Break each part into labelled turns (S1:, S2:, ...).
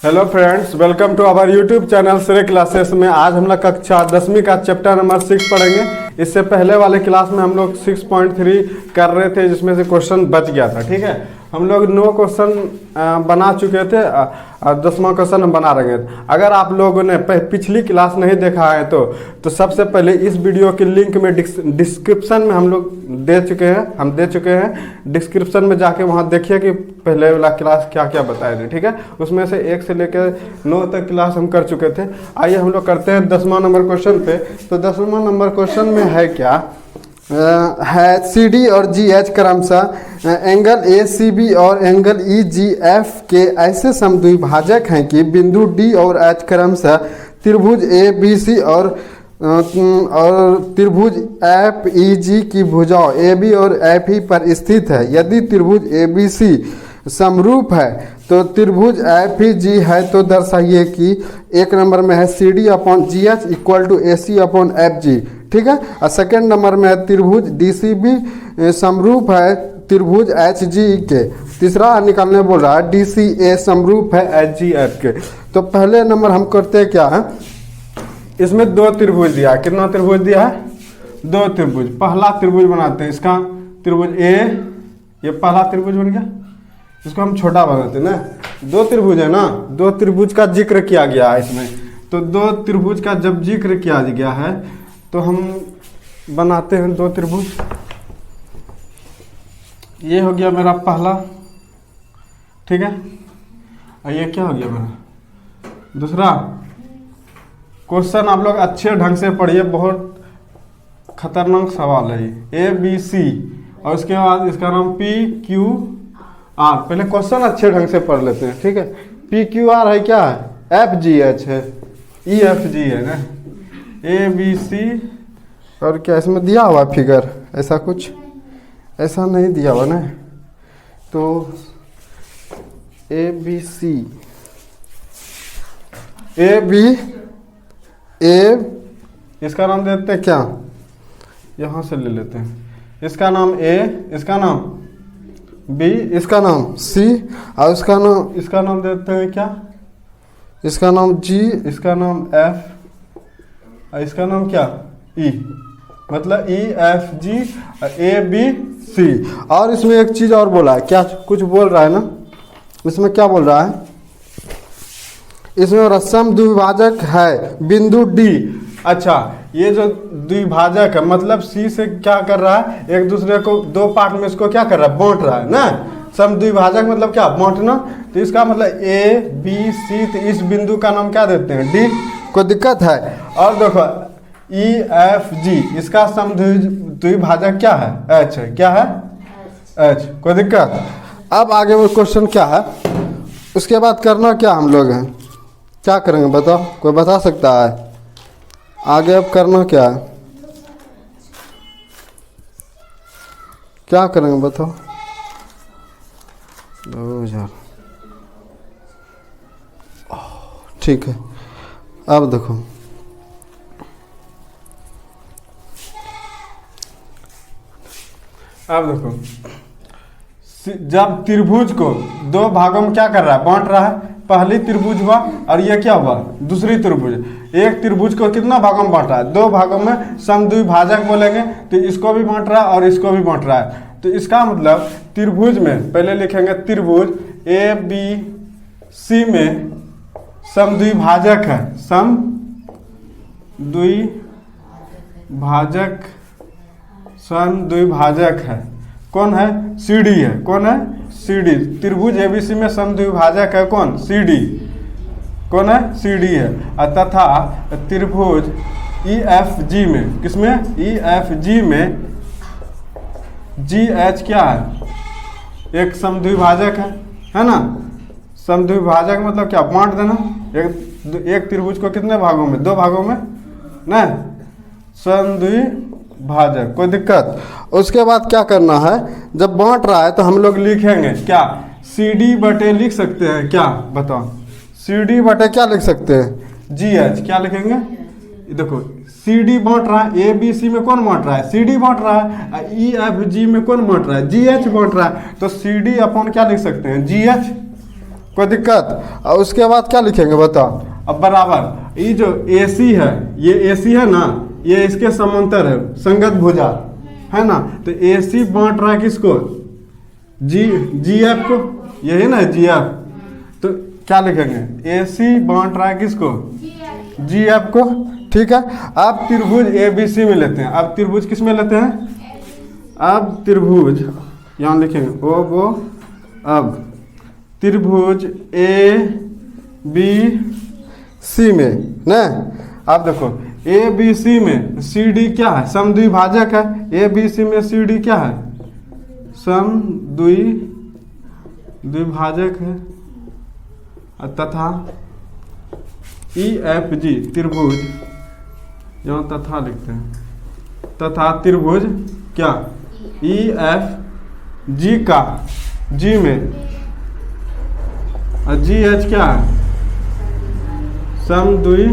S1: Hello friends, welcome to our YouTube channel Shrey classes में। आज हम लोग कक्षा 10वीं का चैप्टर नंबर 6 पढ़ेंगे। इससे पहले वाले क्लास में हम लोग 6.3 कर रहे थे, जिसमें से क्वेश्चन बच गया था। ठीक है, हम लोग 9 क्वेश्चन बना चुके थे और 10वां क्वेश्चन हम बना रहे हैं। अगर आप लोगों ने पिछली क्लास नहीं देखा है तो सबसे पहले इस वीडियो के लिंक में डिस्क्रिप्शन में हम लोग दे चुके हैं। डिस्क्रिप्शन में जाके वहाँ देखिए कि पहले वाला क्लास क्या क्या बताए थे। ठीक है, उसमें से 1 से लेकर 9 तक क्लास हम कर चुके थे। आइए हम लोग करते हैं 10वां नंबर क्वेश्चन पे। तो 10वां नंबर क्वेश्चन में है क्या है, सी डी और जी एच क्रमशः एंगल ए सी बी और एंगल ई जी एफ के ऐसे समद्विभाजक हैं कि बिंदु डी और एच क्रमशः त्रिभुज ए बी सी और त्रिभुज एफ ई जी की भुजाओं ए बी और एफ ई पर स्थित है। यदि त्रिभुज ए बी सी समरूप है तो त्रिभुज एफ ई जी है, तो दर्शाइए कि 1 नंबर में है C D upon G H equal to A C upon F G. ठीक है, और 2nd नंबर में है त्रिभुज डी सी बी समरूप है त्रिभुज एच जी के। तीसरा निकालने बोल रहा है डी सी ए समरूप है एच जी एफ के। तो पहले नंबर हम करते हैं क्या है, इसमें 2 त्रिभुज दिया है। कितना त्रिभुज दिया है? 2 त्रिभुज। पहला त्रिभुज बनाते हैं, इसका त्रिभुज ए, ये पहला त्रिभुज बन गया। इसको हम छोटा बनाते हैं ना, 2 त्रिभुज है ना, 2 त्रिभुज का जिक्र किया गया है इसमें। तो 2 त्रिभुज का जब जिक्र किया गया है तो हम बनाते हैं 2 त्रिभुज। ये हो गया मेरा पहला, ठीक है। और ये क्या हो गया मेरा दूसरा। क्वेश्चन आप लोग अच्छे ढंग से पढ़िए, बहुत खतरनाक सवाल है ये। ए बी सी और उसके बाद इसका नाम पी क्यू आर। पहले क्वेश्चन अच्छे ढंग से पढ़ लेते हैं, ठीक है। पी क्यू आर है क्या है? एफ जी एच है, ई एफ जी है ना, ए बी सी। और क्या इसमें दिया हुआ फिगर? ऐसा कुछ ऐसा नहीं दिया हुआ ना। तो A B C, A B ए, इसका नाम देते हैं क्या, यहाँ से ले लेते हैं। इसका नाम ए, इसका नाम बी, इसका नाम सी और इसका नाम देते हैं क्या, इसका नाम जी, इसका नाम एफ और इसका नाम क्या, ई। मतलब ई F ji A B C. और इसमें एक चीज और बोला है, क्या कुछ बोल रहा है ना, इसमें क्या बोल रहा है, इसमें रसम द्विभाजक है बिंदु डी। अच्छा, ये जो द्विभाजक है मतलब सी से क्या कर रहा है, एक दूसरे को 2 पार्ट में इसको क्या कर रहा है, बांट रहा है ना। सम द्विभाजक मतलब क्या, बांटना। तो इसका मतलब ए बी सी, तो इस बिंदु का नाम क्या देते हैं, डी। कोई दिक्कत है? और देखो ई एफ जी, इसका सम द्विभाजक क्या है, एच है। क्या है? एच। कोई दिक्कत? अब आगे वो क्वेश्चन क्या है, उसके बाद करना क्या हम लोग हैं, क्या करेंगे बताओ, कोई बता सकता है? आगे अब करना क्या है, क्या करेंगे बताओ? 2000। ठीक है, अब देखो जब त्रिभुज को 2 भागों में क्या कर रहा है, बांट रहा है। पहली त्रिभुज हुआ और ये क्या हुआ, दूसरी त्रिभुज। एक त्रिभुज को कितना भागों में बांट रहा है, 2 भागों में समद्विभाजक बोलेंगे। तो इसको भी बांट रहा है और इसको भी बांट रहा है। तो इसका मतलब त्रिभुज में पहले लिखेंगे त्रिभुज ए बी सी में समद्विभाजक है, समद्विभाजक है। कौन है? सी डी है। कौन है? C D. त्रिभुज एबीसी में समद्विभाजक है कौन? C D. कौन है? सी डी है। तथा त्रिभुज ई एफ जी में, किसमें, ई एफ जी में जी एच क्या है, एक समद्विभाजक है ना। समद्विभाजक मतलब क्या, बांट देना। एक त्रिभुज को कितने भागों में, 2 भागों में ना, समद्विभाजक। कोई दिक्कत? उसके बाद क्या करना है, जब बांट रहा है तो हम लोग लिखेंगे क्या, सी डी बटे लिख सकते हैं क्या, बताओ। सी डी बटे क्या लिख सकते हैं, जी एच। क्या लिखेंगे, देखो सी डी बांट रहा है, ए बी सी में कौन बांट रहा है, सी डी बांट रहा है। ई एफ जी में कौन बांट रहा है, जी एच बांट रहा है। तो सी डी अपॉन क्या लिख सकते हैं, जी एच। कोई दिक्कत? और उसके बाद क्या लिखेंगे बताओ? अब बराबर ये जो AC है, ये AC है ना, ये इसके समांतर है, संगत भुजा है ना, तो AC बांट रहा है किसको? GF को, यही ना GF, तो क्या लिखेंगे? AC बांट रहा है किसको? GF को, ठीक है। अब त्रिभुज ABC में लेते हैं। अब त्रिभुज किस में लेते हैं? अब त्रिभुज यहाँ लिखेंगे वो अब त्रिभुज ABC में ना। आप देखो ABC में CD क्या है? समद्विभाजक है। ABC में CD क्या है? समद्विभाजक है। तथा EFG त्रिभुज, यहाँ तथा लिखते हैं, तथा त्रिभुज क्या? EFG का G में और GH क्या है? समद्वि।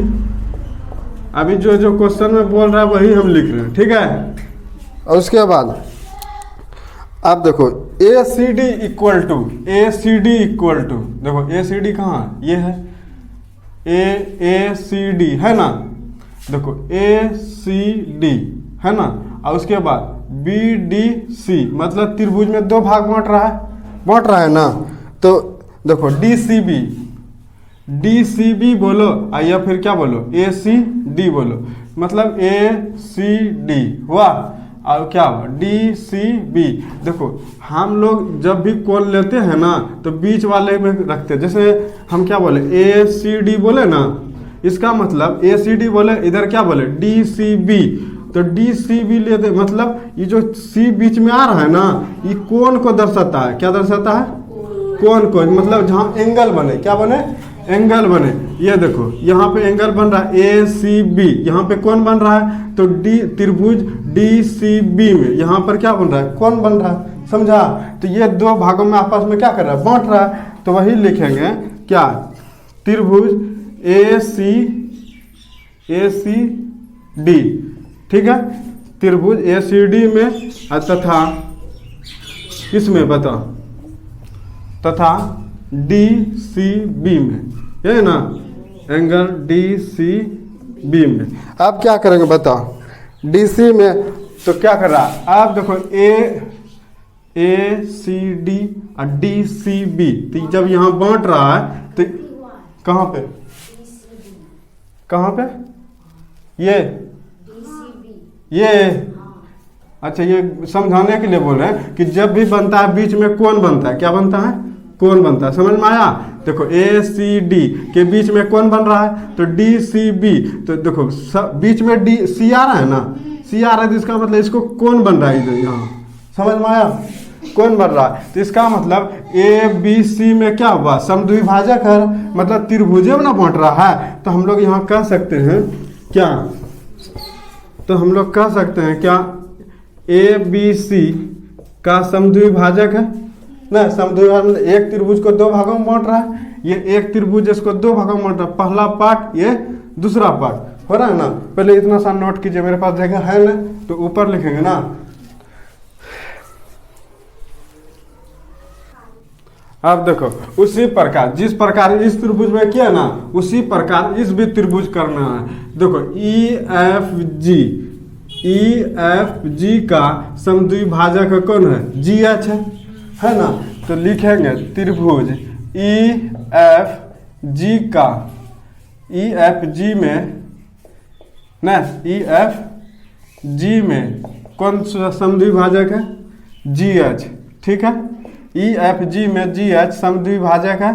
S1: अभी जो क्वेश्चन में बोल रहा है वही हम लिख रहे हैं, ठीक है। और उसके बाद आप देखो ACD इक्वल टू देखो ACD कहाँ है? ये है ACD है ना, देखो ACD है ना, और उसके बाद BDC, मतलब त्रिभुज में दो भाग बांट रहा है ना। तो देखो DCB बोलो या फिर क्या बोलो? ACD बोलो, मतलब ACD हुआ और क्या हुआ? DCB। देखो हम लोग जब भी कोण लेते हैं ना तो बीच वाले में रखते हैं। जैसे हम क्या बोले? ACD बोले ना, इसका मतलब ACD बोले, इधर क्या बोले? DCB, तो DCB लेते, मतलब ये जो C बीच में आ रहा है ना, ये कोण को दर्शाता है। क्या दर्शाता है? कोण को, मतलब जहाँ एंगल बने, क्या बने? एंगल बने। ये देखो यहाँ पे एंगल बन रहा है ACB, यहाँ पे कौन बन रहा है? तो त्रिभुज DCB में यहाँ पर क्या बन रहा है? कौन बन रहा है, समझा? तो ये दो भागों में आपस में क्या कर रहा है? बांट रहा है। तो वही लिखेंगे क्या? त्रिभुज ACD, ठीक है। त्रिभुज ACD में तथा किसमें बताओ? तथा DCB में, है ना, एंगल DCB में। अब क्या करेंगे बताओ? DC में तो क्या कर रहा है? आप देखो ACD और DCB, तो जब यहाँ बांट रहा है तो कहाँ पे? ये अच्छा, ये समझाने के लिए बोल रहे हैं कि जब भी बनता है बीच में कौन बनता है? क्या बनता है? कौन बनता है। समझ में आया? देखो ACD के बीच में कौन बन रहा है? तो DCB, तो देखो बीच में C आ रहा है ना, C आ रहा है, तो इसका मतलब इसको कौन बन रहा है इधर, यहाँ। समझ में आया? कौन बन रहा है, तो इसका मतलब ABC में क्या हुआ? समद्विभाजक है, मतलब त्रिभुजे में ना बांट रहा है। तो हम लोग यहाँ कह सकते हैं क्या? तो हम लोग कह सकते हैं क्या? ABC का समद्विभाजक है ना। समद्विभाजक एक त्रिभुज को दो भागों में बांट रहा है। ये एक त्रिभुज इसको दो भागों में बांट रहा है, पहला पार्ट, ये दूसरा पार्ट, हो रहा है ना। पहले इतना सा नोट कीजिए, मेरे पास जगह है ना, तो ऊपर लिखेंगे ना। अब देखो उसी प्रकार जिस प्रकार इस त्रिभुज में किया ना, उसी प्रकार इस भी त्रिभुज करना है। देखो EFG का समद्विभाजक कौन है? GH है ना। तो लिखेंगे त्रिभुज EFG का, EFG में ना, EFG में कौन सा समद्विभाजक है? GH, ठीक है। EFG में GH समद्विभाजक है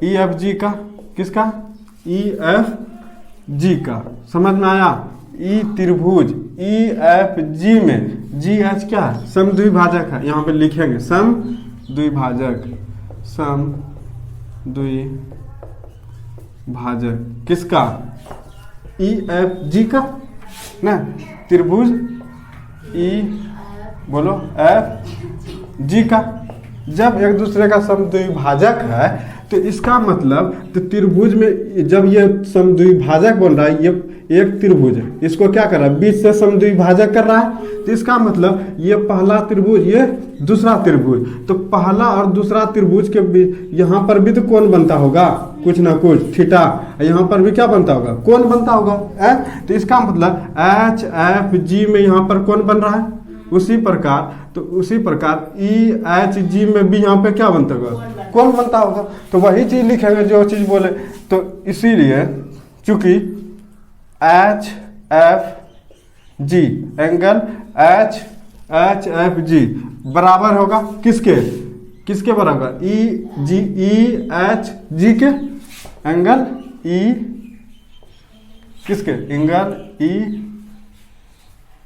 S1: EFG का, किसका? EFG का। समझ में आया? त्रिभुज EFG में GH क्या है? समद्विभाजक है। यहाँ पे लिखेंगे समद्विभाजक, समद्विभाजक किसका? EFG का ना। त्रिभुज बोलो FG का, जब एक दूसरे का समद्विभाजक है तो इसका मतलब तो त्रिभुज में जब ये समद्विभाजक बन रहा है, ये एक त्रिभुज है, इसको क्या कर रहा है, बीच से समद्विभाजक कर रहा है, तो इसका मतलब ये पहला त्रिभुज, ये दूसरा त्रिभुज, तो पहला और दूसरा त्रिभुज के बीच यहाँ पर भी तो कोण बनता होगा, कुछ ना कुछ थीटा, यहाँ पर भी क्या बनता होगा, कोण बनता होगा, तो इसका मतलब एच एफ जी में यहाँ पर कोण बन रहा है। उसी प्रकार ई एच जी में भी यहाँ पे क्या बनता होगा, कोण बनता होगा। तो वही चीज लिखेंगे जो चीज बोले। तो इसीलिए चूंकि H F G angle H F G बराबर होगा किसके बराबर, ई एच जी के एंगल ई किसके एंगल ई,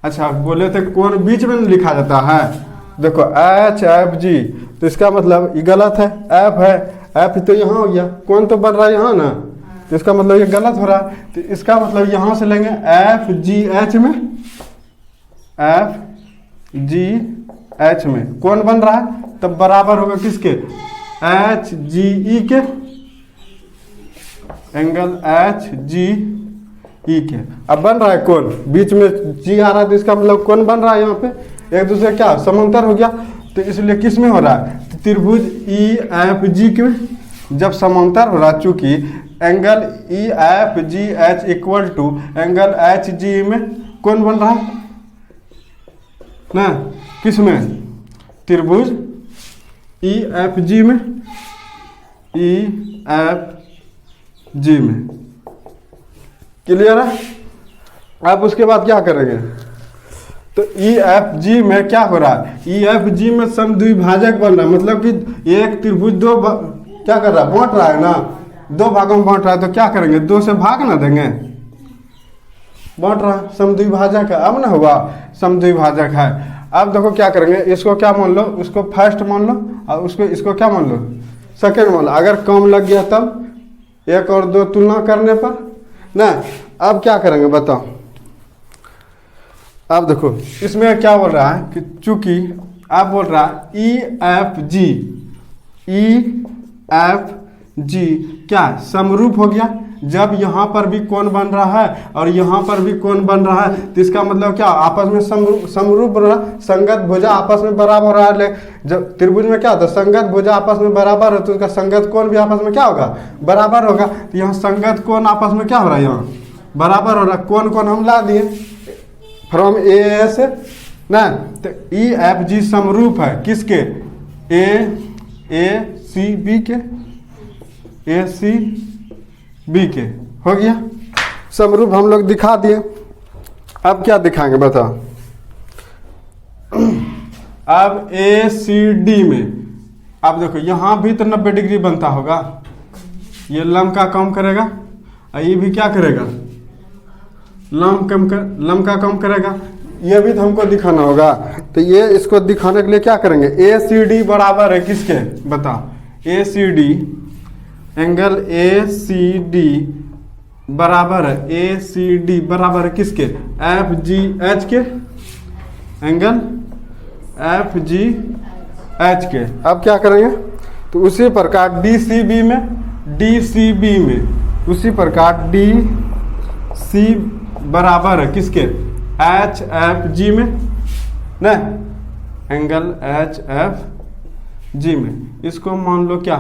S1: अच्छा बोले थे कोण बीच में लिखा जाता है, देखो एच एफ जी, तो इसका मतलब ये गलत है, एफ है, एफ तो यहाँ हो गया, कोण तो बन रहा है यहाँ ना, तो इसका मतलब ये गलत हो रहा है। तो इसका मतलब यहाँ से लेंगे एफ जी एच में, एफ जी एच में कोण बन रहा है, तब बराबर होगा किसके, एच जी ई के एंगल एच जी ई के। अब बन रहा है कोण, बीच में जी आ रहा है, तो इसका मतलब कोण बन रहा है यहाँ पे, एक दूसरे क्या समांतर हो गया। तो इसलिए किस में हो रहा है, तो त्रिभुज ई एफ जी के जब समांतर हो रहा है, चूंकि angle E F G H equal to angle H G में कोण बन रहा है ना, किस में, त्रिभुज ई एफ जी में, ई एफ जी में। क्लियर है। अब उसके बाद क्या करेंगे, तो ई एफ जी में क्या हो रहा है, ई एफ जी में समद्विभाजक बन रहा है, मतलब कि एक त्रिभुज क्या कर रहा है, बांट रहा है ना, दो भागों में बांट रहा है, तो क्या करेंगे, दो से भाग ना देंगे, बांट रहा है, समद्विभाजक है, अब ना हुआ समद्विभाजक है। अब देखो क्या करेंगे, इसको क्या मान लो, उसको फर्स्ट मान लो, और इसको क्या मान लो, सेकेंड मान लो। अगर कम लग गया तब एक और दो तुलना करने पर ना। अब क्या करेंगे बताओ, अब देखो इसमें क्या बोल रहा है कि चूंकि आप बोल रहा है ई एफ जी क्या समरूप हो गया, जब यहाँ पर भी कोण बन रहा है और यहाँ पर भी कोण बन रहा है, तो इसका मतलब क्या, आपस में समरूप रहा, संगत भुजा आपस में बराबर हो रहा है। जब त्रिभुज में क्या होता है, संगत भुजा आपस में बराबर है, तो उसका संगत कोण भी आपस में क्या होगा, बराबर होगा। तो यहाँ संगत कोण आपस में क्या हो रहा है, यहाँ बराबर हो रहा है। कोण हम ला दिए फ्रॉम ए से ना, तो ई एफ जी समरूप है किसके, ए सी बी के, ए सी बी के, हो गया समरूप हम लोग दिखा दिए। अब क्या दिखाएंगे बताओ, अब ए सी डी में, अब देखो यहाँ भी तो 90 डिग्री बनता होगा, ये लंब का कम करेगा और ये भी क्या करेगा, लंब का कम करेगा, ये भी तो हमको दिखाना होगा। तो ये इसको दिखाने के लिए क्या करेंगे, ए सी डी बराबर है किसके, बताओ, A C D angle A C D बराबर है, ए सी डी बराबर है किसके, एफ जी एच के एंगल एफ जी एच के। अब क्या करेंगे, तो उसी प्रकार डी सी बी में उसी प्रकार डी सी बराबर है किसके, एच एफ जी में ना, एंगल एच एफ जी में। इसको मान लो क्या,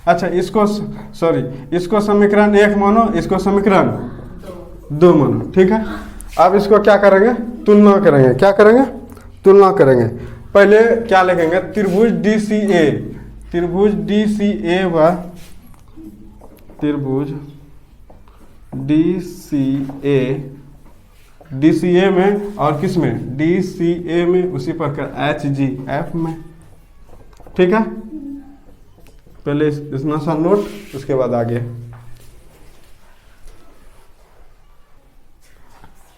S1: अच्छा इसको समीकरण 1 मानो, इसको समीकरण 2 मानो, ठीक है। अब इसको क्या करेंगे, तुलना करेंगे, क्या करेंगे, तुलना करेंगे। पहले क्या लिखेंगे, त्रिभुज डी सी ए में और किस में, डी सी ए में, उसी प्रकार एच जी एफ में, ठीक है। पहले इतना सा नोट, उसके बाद आगे।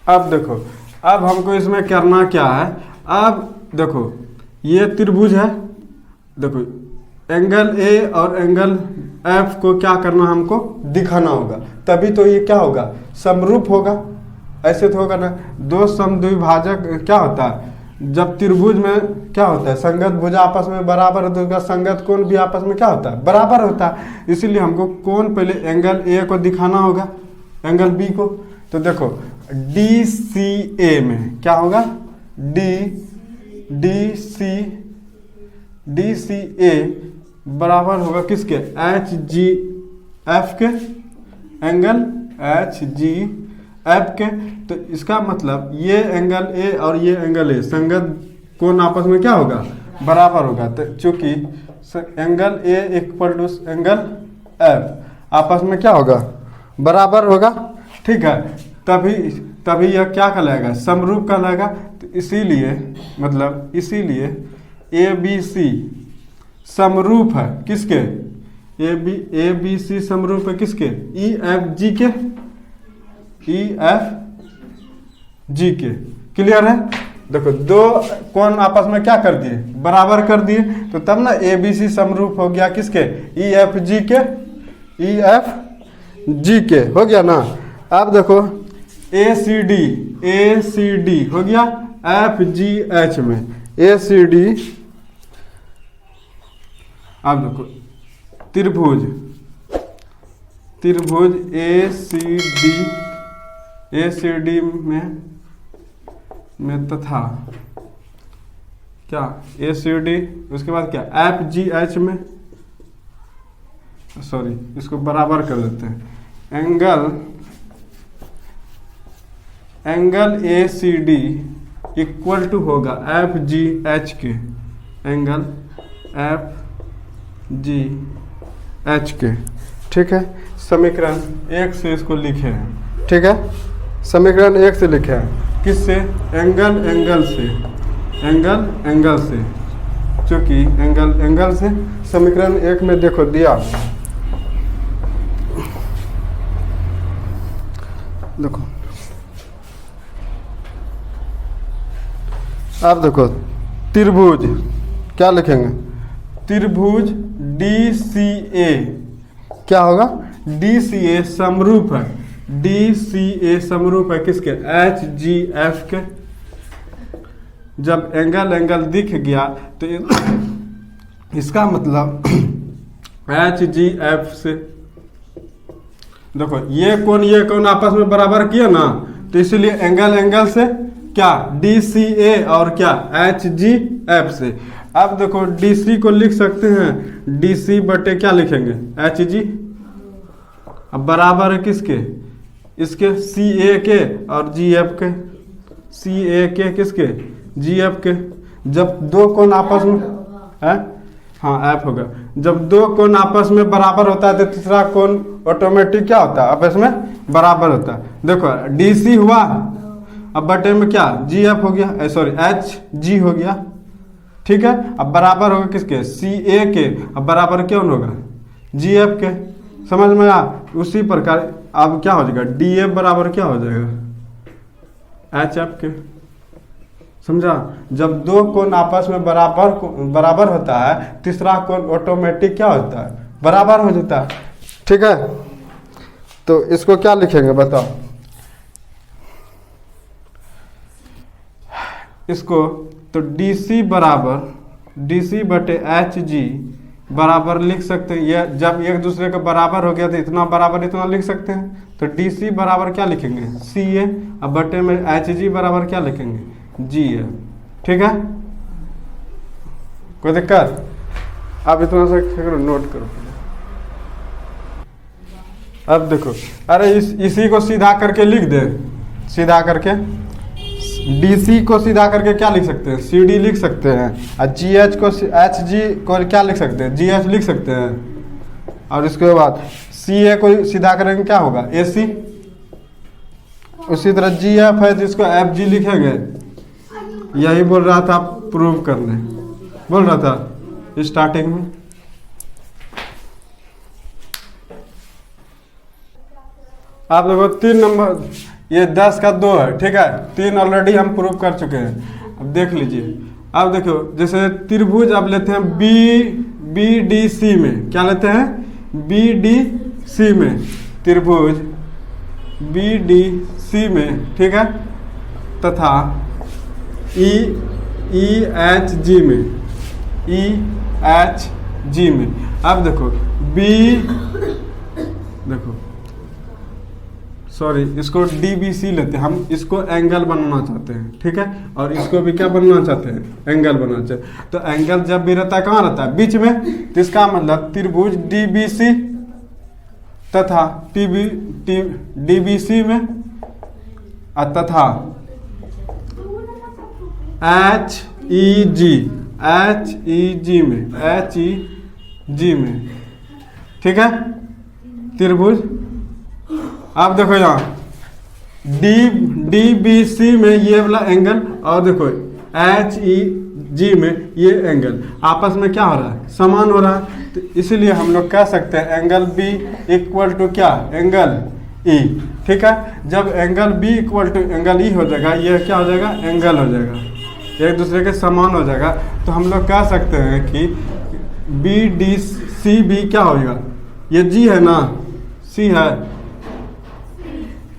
S1: अब देखो, अब हमको इसमें करना क्या है, अब देखो ये त्रिभुज है, देखो एंगल ए और एंगल एफ को क्या करना, हमको दिखाना होगा, तभी तो ये क्या होगा, समरूप होगा। ऐसे तो होगा ना, दो समद्विभाजक क्या होता है, जब त्रिभुज में क्या होता है, संगत भुजा आपस में बराबर होता है, उसका संगत कोण भी आपस में क्या होता है, बराबर होता है। इसीलिए हमको कोण पहले एंगल ए को दिखाना होगा, एंगल बी को। तो देखो डी सी ए में क्या होगा, डी सी ए बराबर होगा किसके, एच जी एफ के, एंगल एच जी एफ के। तो इसका मतलब ये एंगल ए और ये एंगल ए संगत कोण आपस में क्या होगा, बराबर होगा। तो चूंकि angle A equal to angle F आपस में क्या होगा, बराबर होगा, ठीक है। तभी यह क्या कहलाएगा, समरूप कहलाएगा। तो इसीलिए मतलब इसीलिए ए बी सी समरूप है किसके, ए बी सी समरूप है किसके, ई एफ जी के, ई एफ जी के। क्लियर है। देखो दो कोण आपस में क्या कर दिए, बराबर कर दिए, तो तब ना ए बी सी समरूप हो गया किसके, ई एफ जी के, ई एफ जी के हो गया ना। अब देखो ए सी डी हो गया एफ जी एच में, ए सी डी। अब देखो त्रिभुज ए सी डी में तथा क्या ए सी डी, उसके बाद क्या एफ जी एच में, सॉरी इसको बराबर कर देते हैं, angle A C D equal to होगा एफ जी एच के, एंगल एफ जी एच के, ठीक है। समीकरण 1 से इसको लिखे हैं, ठीक है। समीकरण 1 से लिखे हैं, किससे, एंगल से, चूंकि एंगल से। समीकरण 1 में देखो दिया, देखो अब देखो त्रिभुज क्या लिखेंगे, त्रिभुज डी सी ए क्या होगा, डी सी ए समरूप है, डी सी ए समरूप है किसके, एच जी एफ के। जब एंगल दिख गया तो इसका मतलब एच जी एफ से, देखो ये कौन आपस में बराबर किया ना, तो इसीलिए एंगल से क्या, डी सी ए और क्या एच जी एफ से। अब देखो डी सी को लिख सकते हैं, डी सी बटे क्या लिखेंगे, एच जी। अब बराबर है किसके, इसके सी ए के और जी एफ के, सी ए के किसके, जी एफ के। जब दो कोण आपस में है, हाँ एफ होगा, जब दो कोण आपस में बराबर होता है तो तीसरा कोण ऑटोमेटिक क्या होता है, आपस में बराबर होता है। देखो डी सी हुआ, अब बटे में क्या जी एफ हो गया, सॉरी एच जी हो गया, ठीक है। अब बराबर होगा किसके, सी ए के, अब बराबर कौन होगा, जी एफ के। समझ में आ, उसी प्रकार अब क्या हो जाएगा, डी एफ बराबर क्या हो जाएगा, एच एफ के। समझा। जब दो कोण आपस में बराबर होता है, तीसरा कोण ऑटोमेटिक क्या होता है, बराबर हो जाता है, ठीक है। तो इसको क्या लिखेंगे बताओ, इसको तो डी सी बटे एच जी बराबर लिख सकते हैं। यह जब एक दूसरे के बराबर हो गया तो इतना बराबर इतना लिख सकते हैं। तो डी सी बराबर क्या लिखेंगे, सी ए, अब बटे में एच जी बराबर क्या लिखेंगे, जी ए, ठीक है। कोई दिक्कत, आप इतना सा नोट करो। अब देखो, अरे इसी को सीधा करके लिख दे, सीधा करके डी सी को सीधा करके क्या लिख सकते हैं, सी डी लिख सकते हैं, और जी एच को एच जी को क्या लिख सकते हैं, जी एच लिख सकते हैं। और इसके बाद सी ए को सीधा करेंगे क्या होगा, ए सी। उसी तरह जी एफ है जिसको एफ जी लिखेंगे। यही बोल रहा था, प्रूव करने बोल रहा था स्टार्टिंग में। आप देखो 3 नंबर, ये 10 का 2 है, ठीक है। 3 ऑलरेडी हम प्रूव कर चुके हैं। अब देख लीजिए, अब देखो जैसे त्रिभुज अब लेते हैं बी डी सी में, क्या लेते हैं, बी डी सी में, त्रिभुज बी डी सी में, ठीक है, तथा ई EHG में, EHG में। अब देखो B, देखो सॉरी इसको DBC लेते हैं हम, इसको एंगल बनाना चाहते हैं, ठीक है, और इसको भी क्या बनना चाहते हैं, एंगल बनाना चाहते हैं। तो एंगल जब भी रहता है कहाँ रहता है, बीच में, तो इसका मतलब त्रिभुज DBC तथा DBC में तथा HEG में, ठीक है, त्रिभुज। अब देखो यहाँ DBC में ये वाला एंगल, और देखो HEG में ये एंगल आपस में क्या हो रहा है, समान हो रहा है। तो इसलिए हम लोग कह सकते हैं एंगल B इक्वल टू क्या, एंगल E, ठीक है। जब angle B equal to angle E हो जाएगा, ये क्या हो जाएगा, एंगल हो जाएगा, एक दूसरे के समान हो जाएगा। तो हम लोग कह सकते हैं कि BDCB क्या होगा, ये G है ना, C है,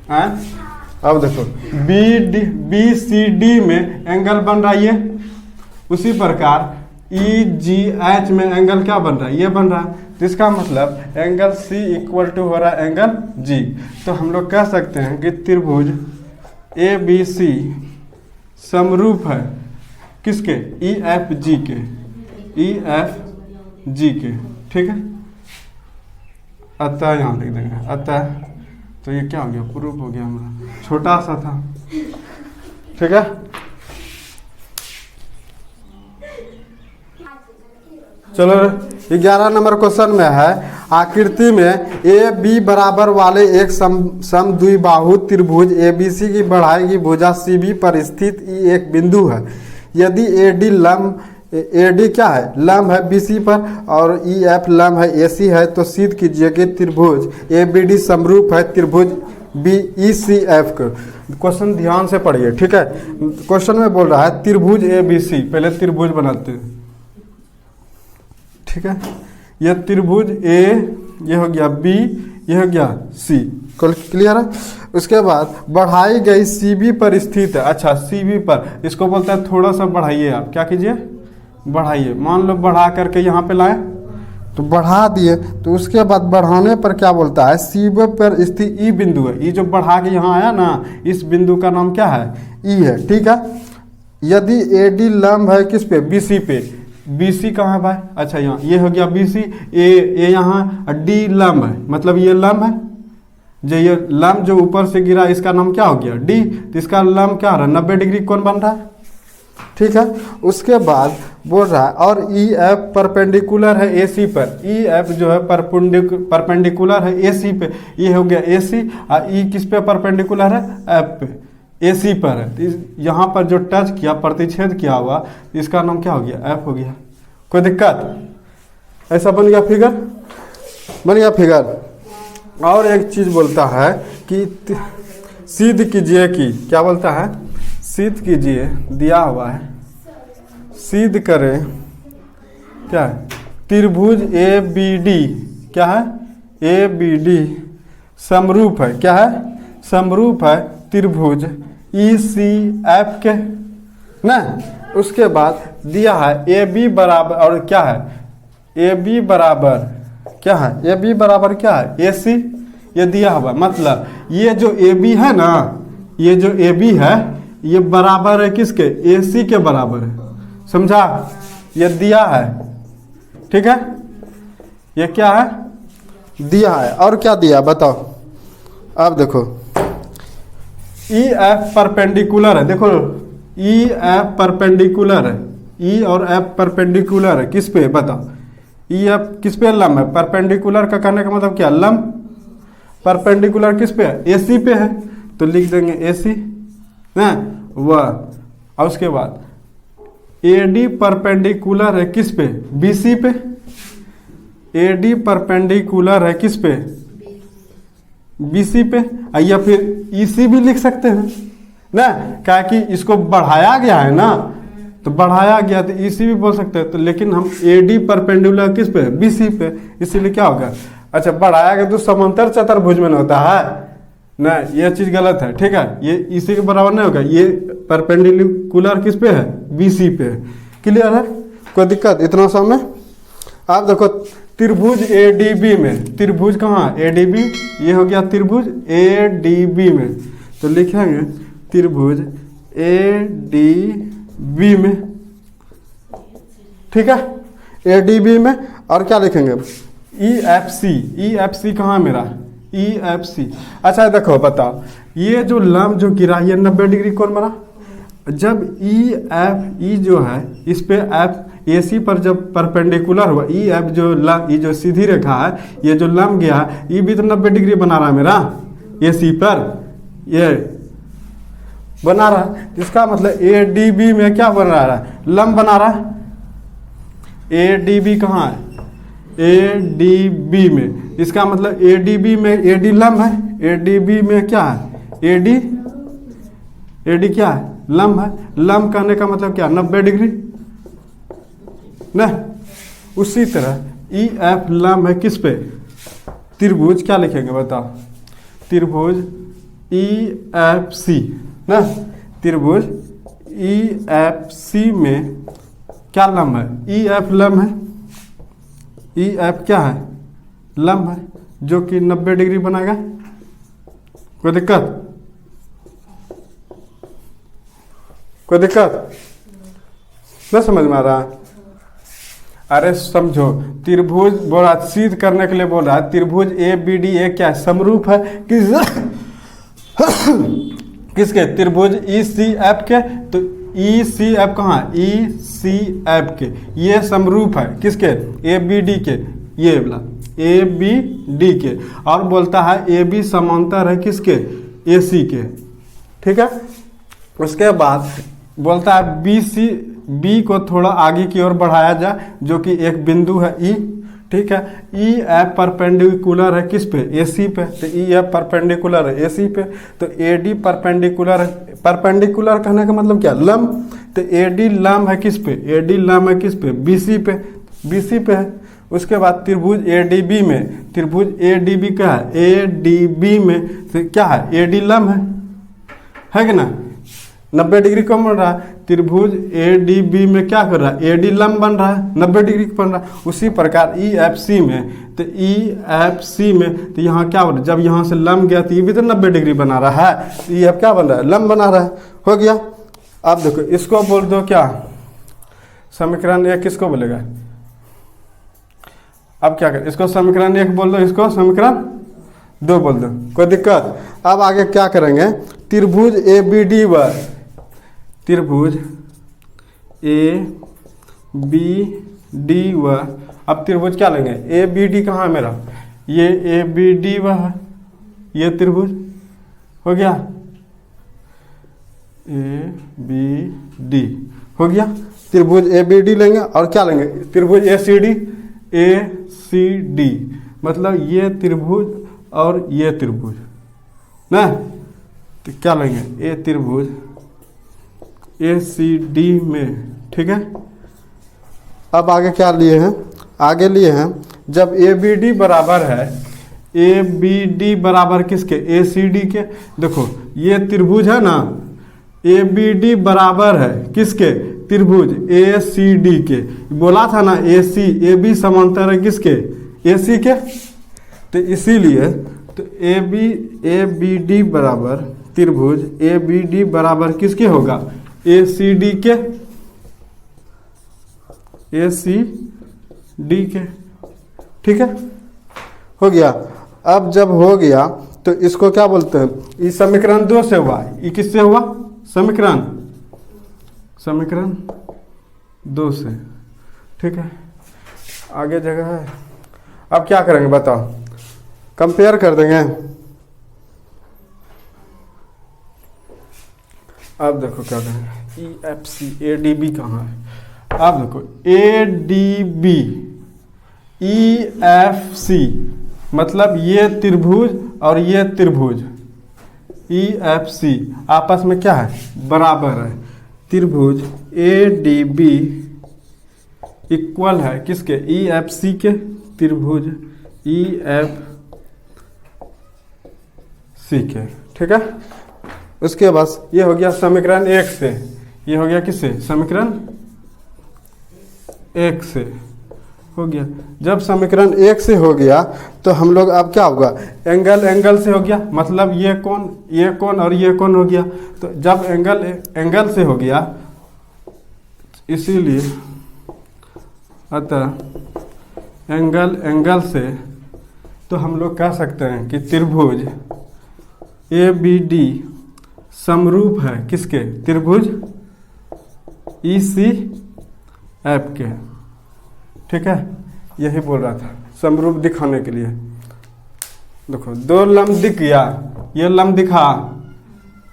S1: अब देखो BCD में एंगल बन रहा है ये, उसी प्रकार EGH में एंगल क्या बन रहा है, ये बन रहा है। तो इसका मतलब एंगल C इक्वल टू हो रहा है एंगल G। तो हम लोग कह सकते हैं कि त्रिभुज ABC समरूप है किसके, EFG के, ठीक है। अतः यहाँ लिख देंगे, अतः तो ये क्या हो गया, प्रूफ हो गया हमारा, छोटा सा था, ठीक है। चलो 11 नंबर क्वेश्चन में है, आकृति में AB बराबर वाले एक समद्विबाहु त्रिभुज ABC की बढ़ाई की भुजा CB पर स्थित E एक बिंदु है। यदि AD क्या है, लंब है BC पर, और EF लंब है AC है, तो सिद्ध कीजिए कि त्रिभुज ABD समरूप है त्रिभुज BECF को। क्वेश्चन ध्यान से पढ़िए, ठीक है। क्वेश्चन में बोल रहा है त्रिभुज ABC, पहले त्रिभुज बनाते हैं, ठीक है। यह त्रिभुज A, ये हो गया B, ये हो गया C, क्लियर है। उसके बाद बढ़ाई गई CB पर स्थित है, अच्छा CB पर, इसको बोलते हैं थोड़ा सा बढ़ाइए, आप क्या कीजिए, बढ़ाइए। मान लो बढ़ा करके यहाँ पे लाए, तो बढ़ा दिए, तो उसके बाद बढ़ाने पर क्या बोलता है, CB पर स्थित E बिंदु है, ये जो बढ़ा के यहाँ आया ना, इस बिंदु का नाम क्या है, E है, ठीक है। यदि AD लंब है किस पे, BC पे, BC कहाँ है भाई, अच्छा यहाँ, ये हो गया BC, A यहाँ, D लंब है, मतलब ये लंब है, जो ये लंब जो ऊपर से गिरा इसका नाम क्या हो गया, D। तो इसका लंब क्या हो रहा है, 90 डिग्री कौन बन रहा है, ठीक है। उसके बाद बोल रहा है और EF परपेंडिकुलर है AC पर, EF जो है परपेंडिकुलर है AC पे, ये हो गया AC, और E किस पे परपेंडिकुलर है, F पे, AC पर है। यहाँ पर जो टच किया, प्रतिच्छेद किया हुआ, इसका नाम क्या हो गया, F हो गया। कोई दिक्कत, ऐसा बन गया फिगर, बन गया फिगर। और एक चीज बोलता है कि सिद्ध कीजिए कि, क्या बोलता है, सिद्ध कीजिए, दिया हुआ है, सिद्ध करें क्या है, त्रिभुज ABD क्या है, ABD समरूप है, क्या है, समरूप है त्रिभुज ECF के ना। उसके बाद दिया है AB बराबर, और क्या है, AB बराबर क्या है, AB बराबर क्या है, AC, ये दिया हुआ, मतलब ये जो AB है ना, ये जो AB है, ये बराबर है किसके, AC के बराबर है, समझा, ये दिया है, ठीक है, ये क्या है, दिया है। और क्या दिया बताओ, अब देखो EF परपेंडिकुलर है, देखो EF परपेंडिकुलर है, E और F परपेंडिकुलर है किस पे, बताओ, EF किस पे लंब है, परपेंडिकुलर का कहने का मतलब क्या, लंब, परपेंडिकुलर किस पे है, AC पे है, तो लिख देंगे AC ना, वह। और उसके बाद AD परपेंडिकुलर है किस पे, BC पे, AD परपेंडिकुलर है किस पे, BC पे, या फिर EC भी लिख सकते हैं ना, क्या कि इसको बढ़ाया गया है ना, तो बढ़ाया गया तो EC भी बोल सकते हैं, तो लेकिन हम AD परपेंडिकुलर किस पे, BC पे, इसीलिए क्या होगा, अच्छा बढ़ाया गया तो समांतर चतुर्भुज में होता है नहीं, ये चीज गलत है, ठीक है। ये इसी के बराबर नहीं होगा, ये परपेंडिकुलर किस पे है, BC पे है। क्लियर है, कोई दिक्कत इतना सा में। आप देखो त्रिभुज ADB में, त्रिभुज कहाँ ADB, ये हो गया त्रिभुज ADB में, तो लिखेंगे त्रिभुज ADB में, ठीक है, ADB में। और क्या लिखेंगे, EFC कहाँ मेरा, EFC। अच्छा देखो बताओ, ये जो लंब जो गिरा ये 90 डिग्री कौन बना, जब E जो है इस पे AC पर जब परपेंडिकुलर हुआ, EF ये जो सीधी रेखा है, ये जो लंब गया ये भी तो 90 डिग्री बना रहा है मेरा AC पर, ये बना रहा है। इसका मतलब ADB में क्या बन रहा है, लंब बना रहा है। ADB कहाँ है, ADB में, इसका मतलब ADB में AD लंब है, ADB में क्या है, AD क्या है, लंब है। लंब कहने का मतलब क्या, 90 डिग्री ना। उसी तरह EF लंब है किस पे, त्रिभुज, क्या लिखेंगे बताओ, त्रिभुज EFC ना, त्रिभुज EFC में क्या लंब है, EF लंब है, EF क्या है, लंब है, जो कि 90 डिग्री बनाएगा। कोई दिक्कत, कोई दिक्कत न समझ में आ रहा। अरे समझो, त्रिभुज बोला सिद्ध करने के लिए बोल रहा है, त्रिभुज ABD एक क्या है, समरूप है किसके, त्रिभुज ECF के। तो ECF कहाँ, ECF के, ये समरूप है किसके, ABD के, ये वाला ABD के। और बोलता है AB समांतर है किसके, AC के, ठीक है। उसके बाद बोलता है B को थोड़ा आगे की ओर बढ़ाया जाए, जो कि एक बिंदु है E, ठीक है। EF परपेंडिकुलर है किस पे, AC पे, तो EF परपेंडिकुलर है AC पे। तो AD परपेंडिकुलर है, परपेंडिकुलर कहने का मतलब क्या, लंब। तो AD लंब है किस पे, AD लंब है किस पे, BC पे, BC पे है। उसके बाद त्रिभुज ADB में, त्रिभुज ADB क्या है, ADB में तो क्या है, AD लंब है कि ना, 90 डिग्री कम बन रहा है। त्रिभुज ADB में क्या कर रहा है, AD लंब बन रहा है, 90 डिग्री बन रहा है। उसी प्रकार EFC में, तो EFC में तो यहाँ क्या बन रहा है, जब यहाँ से लंब गया तो ये भी तो 90 डिग्री बना रहा है, तो ये क्या बन रहा है, लंब बना रहा है। हो गया। अब देखो इसको बोल दो क्या, समीकरण 1 किसको बोलेगा, अब क्या करें, इसको समीकरण 1 बोल दो, इसको समीकरण 2 बोल दो, कोई दिक्कत। अब आगे क्या करेंगे, त्रिभुज ABD व त्रिभुज ABD व, अब त्रिभुज क्या लेंगे, ABD कहाँ है मेरा, ये ABD व है, ये त्रिभुज हो गया, ABD हो गया। त्रिभुज ABD लेंगे और क्या लेंगे, त्रिभुज ACD, मतलब ये त्रिभुज और ये त्रिभुज ना, तो क्या लेंगे, ए त्रिभुज ACD में, ठीक है। अब आगे क्या लिए हैं, आगे लिए हैं जब ABD बराबर है, ABD बराबर किसके, ACD के। देखो ये त्रिभुज है ना, ABD बराबर है किसके, त्रिभुज ACD के। बोला था ना AB समांतर है किसके, AC के। तो इसीलिए तो ABD बराबर त्रिभुज ABD बराबर किसके होगा, ACD के, ACD के, ठीक है। हो गया। अब जब हो गया तो इसको क्या बोलते हैं, ये समीकरण 2 से हुआ, ये किससे हुआ, समीकरण 2 से, ठीक है। आगे जगह है, अब क्या करेंगे बताओ, कंपेयर कर देंगे। अब देखो क्या करेंगे, EFC ADB कहाँ है, अब देखो ADB EFC मतलब ये त्रिभुज और ये त्रिभुज EFC आपस में क्या है, बराबर है। त्रिभुज ADB इक्वल है किसके, EFC के। त्रिभुज EFC सी के, ठीक है। उसके बाद ये हो गया समीकरण 1 से, ये हो गया किससे, समीकरण 1 से हो गया। जब समीकरण 1 से हो गया तो हम लोग अब क्या होगा, एंगल से हो गया, मतलब ये कोण और ये कोण हो गया। तो जब एंगल से हो गया, इसीलिए अतः एंगल से तो हम लोग कह सकते हैं कि त्रिभुज ABD समरूप है किसके, त्रिभुज ECF के, ठीक है। यही बोल रहा था समरूप दिखाने के लिए। देखो दो लंब दिख गया, ये लंब दिखा,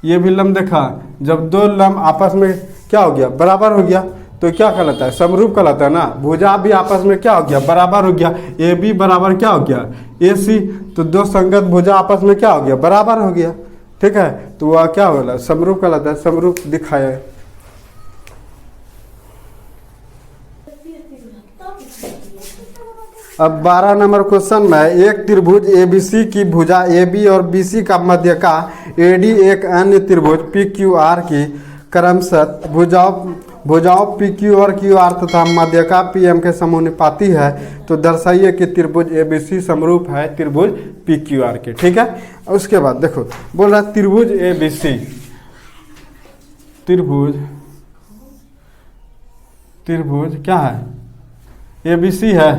S1: ये भी लंब दिखा। जब दो लंब आपस में क्या हो गया, बराबर हो गया, तो क्या कहलाता है, समरूप कहलाता है ना। भुजा भी आपस में क्या हो गया, बराबर हो गया। AB बराबर क्या हो गया, AC। तो दो संगत भुजा आपस में क्या हो गया, बराबर हो गया, ठीक है। तो वह क्या होगा, समरूप कहलाता है, समरूप दिखाया। अब 12 नंबर क्वेश्चन में एक त्रिभुज ABC की भुजा AB और BC का मध्य का AD एक अन्य त्रिभुज PQR की क्रमशः भुजाओं PQ और QR तथा मध्य का PM के समानुपाती है, तो दर्शाइए कि त्रिभुज ABC समरूप है त्रिभुज PQR के, ठीक है। उसके बाद देखो बोल रहा है त्रिभुज ABC, त्रिभुज क्या है, ABC है,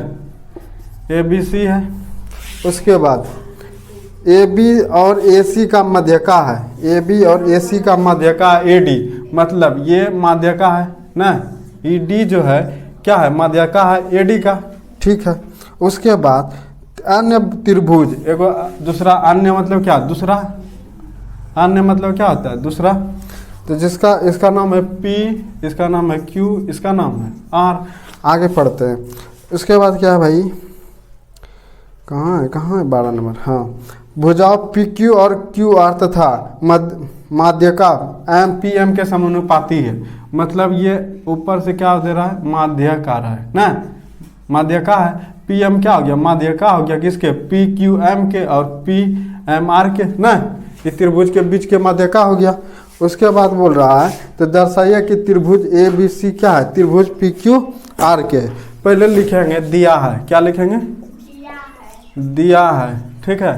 S1: ABC है। उसके बाद AB और AC का मध्य का है, AB और AC का मध्य का AD, मतलब ये मध्य का है ना, ED जो है क्या है, मध्य का है AD का, ठीक है। उसके बाद अन्य त्रिभुज, एगो दूसरा अन्य मतलब क्या, दूसरा अन्य मतलब क्या होता है, दूसरा। तो जिसका इसका नाम है P, इसका नाम है Q, इसका नाम है R। आगे पढ़ते हैं। उसके बाद क्या है भाई, कहाँ है 12 नंबर, हाँ। भुजाओं PQ और QR तथा माध्य का PM के समानुपाती है, मतलब ये ऊपर से क्या दे रहा है, माध्य का रहा है ना, माध्य का है। PM क्या हो गया, माध्य का हो गया किसके, PQM के और PMR के ना, इस त्रिभुज के बीच के माध्य का हो गया। उसके बाद बोल रहा है तो दर्शाइए कि त्रिभुज ABC क्या है, त्रिभुज PQR के। पहले लिखेंगे दिया है, क्या लिखेंगे, दिया है, ठीक है।